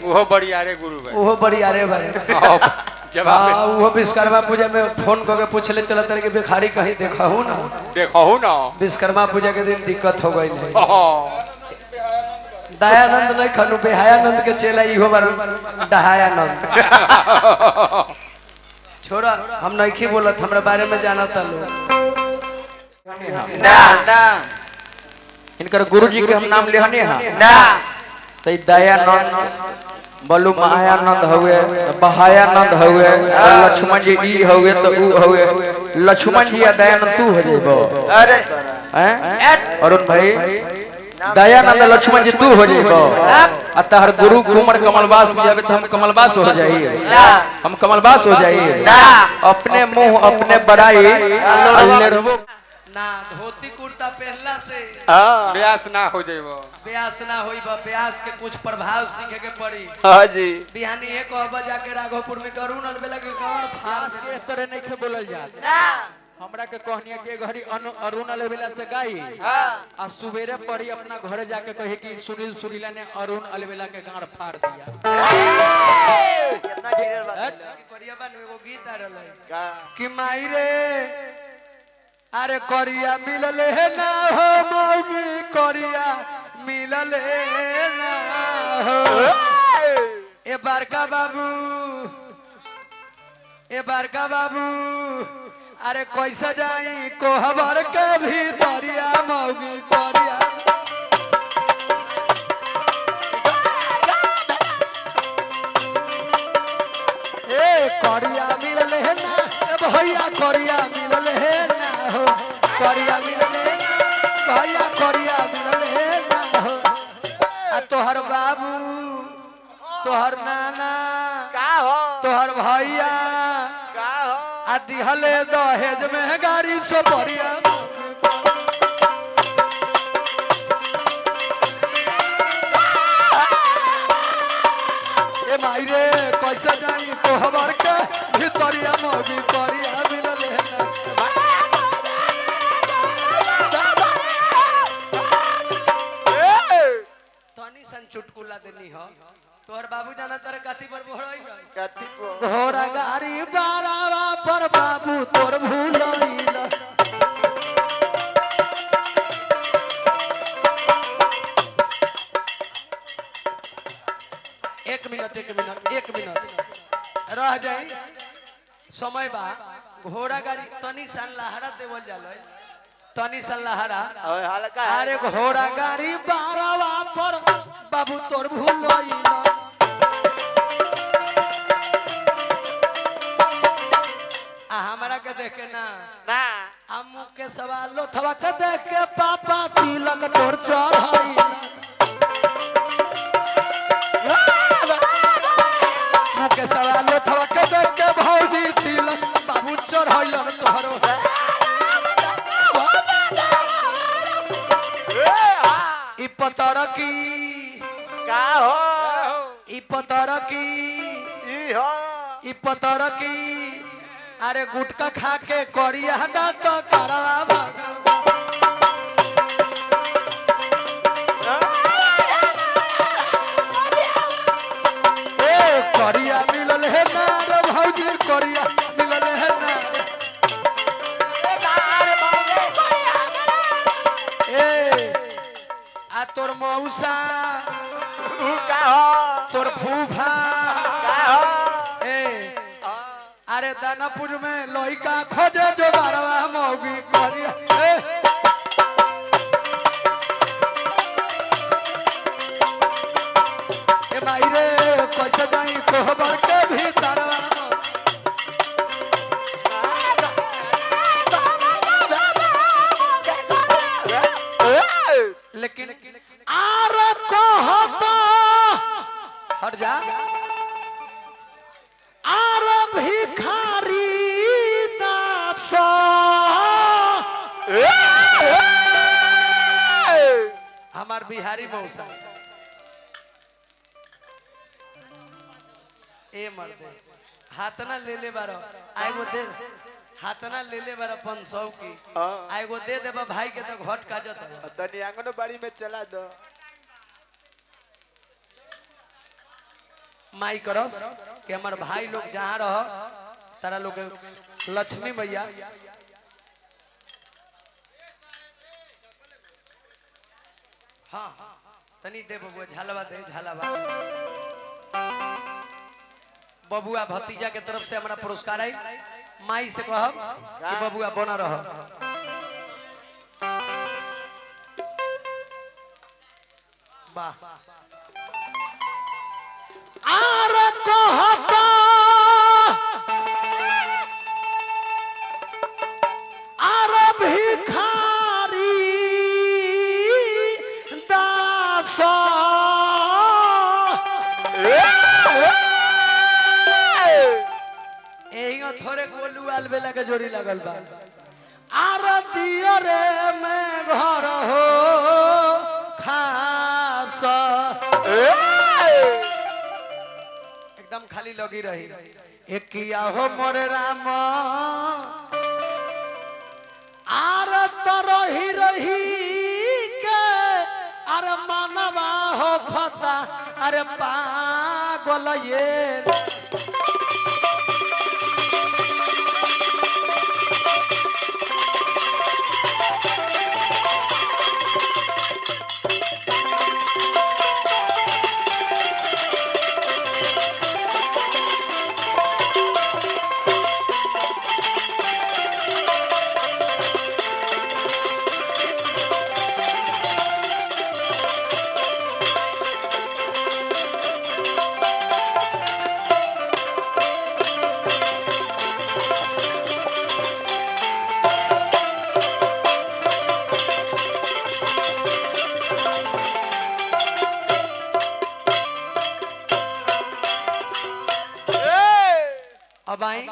वो बढ़िया रे गुरु भाई वो बढ़िया रे भाई जवाब वो विश्वकर्मा पूजा में फोन करके पूछले चला तर कि भिखारी कहीं देखहू ना विश्वकर्मा पूजा के दिन दिक्कत हो गई दयानंद नहीं खनु बेहायानंद के चेला इहो बार दहायानंद छोड़ा हम नहीं बोलत हमरा बारे में जाना था लोग ना ना इनकर गुरुजी के हम नाम लेहने हैं ना तो दयानंद बलु महायानंद हुए बहायानंद हुए लक्ष्मण जी ई हुए तो ऊ हुए लक्ष्मण जी या दयानंद तू हो जेबो अरे हैं अरुण भाई दयानंद लक्ष्मण जी तू हो जेबो अतहर गुरु कुमार कमलवास जावे तो हम कमलवास हो जाइए हम कमलवास हो जाइए अपने मुंह अपने बड़ाई अल्ले रबो ना धोती कुर्ता पहनला से ब्यास ना हो जाइबो ब्यास ना होई बा ब्यास के कुछ प्रभाव सीखे के पड़ी हां जी बिहानी एक कहबा जाके राघोपुर में करू न बेला के गांव फास के तरह नहीं के बोलल जात हमरा के कहनिया के घड़ी अरुण अलबेला से गाई आ सुबेरे पड़ी अपना घरे जाके कहे कि सुनील सुरीला ने अरुण अलबेला के गांड फाड़ दिया कितना गिरल बा बढ़िया बन एगो गीत आ रहल का कि माई रे अरे करिया मिलले है ना हो मौगी करिया मिलले ना हो ए बड़का बाबू अरे कैसे जाई कोहबर के भीतरिया मौगी करिया ए करिया मिलले है ना भैया करिया मिलले है ना हो करिया मिलले भैया करिया मिलले ना हो आ तोहर बाबू तोहर नाना का हो तोहर भैया का हो आ दिहले दहेज में गाड़ी सो बढ़िया ए माई रे कैसे जाई कोहबर के भीतरिया मौगी करिया मिलले ना तनी सन चुटकुला देनी हो तोहर बाबू जाना तारे काती पर बोहरई कथी को घोड़ा गाड़ी बारावा पर बाबू तोर भूलइल एक मिनट रह जाई समय बा घोड़ा गाड़ी तनी सन लहरा देवल जाला तनी सन लहरा ओए हल्का अरे घोड़ा गाड़ी बारावा पर बाबू तोर भूलइल हमरा के देखे ना ना अम्मू के सवाल लो थवा के देख के पापा तिलक तोर चढ़ाई मुँह के सवाल लो थवा के देख के भौजी तिलक बाबू चढ़ाई तोहरो ई पतर की का हो ई पतर की ई हो ई पतर की अरे गुटका खा के करिया ना तो करवा ए करिया मिलल है ना रे भौजी करिया मिलल है ना ए आ तोर मौसा का हो तोर फूफा का हो ए अरे दानापुर में लइका खोजे जो बारवा मौगी करिया ए माई रे कैसे जाई कोहबर के भीतरवा लेकिन आर कहता हट जा आर भिखारी दास हमार बिहारी मौसा ए मर्दे हाथना ले ले बारो आएगो दे हाथना ले ले बारो 500 की आएगो दे देबा भाई के तो घट काजत तनी आंगन बाड़ी में चला दो माई करस कि हमार भाई लोग जहाँ रह तारा लोग लक्ष्मी मैया हाँ तनी दे बबुआ झालवा दे झालवा बबुआ भतीजा के तरफ से हमारा पुरस्कार आई माई से कहब कि बबुआ बना रह वाह आर कहता आर भिखारी दास एहियो थोड़े गोलू आल बेला के जोड़ी लगल बा आर दियरे में घर हो खास एकदम खाली लगी रही एकिया हो मोरे राम आर तरही रही के अरे मानवा हो खता अरे पागल ये अब आई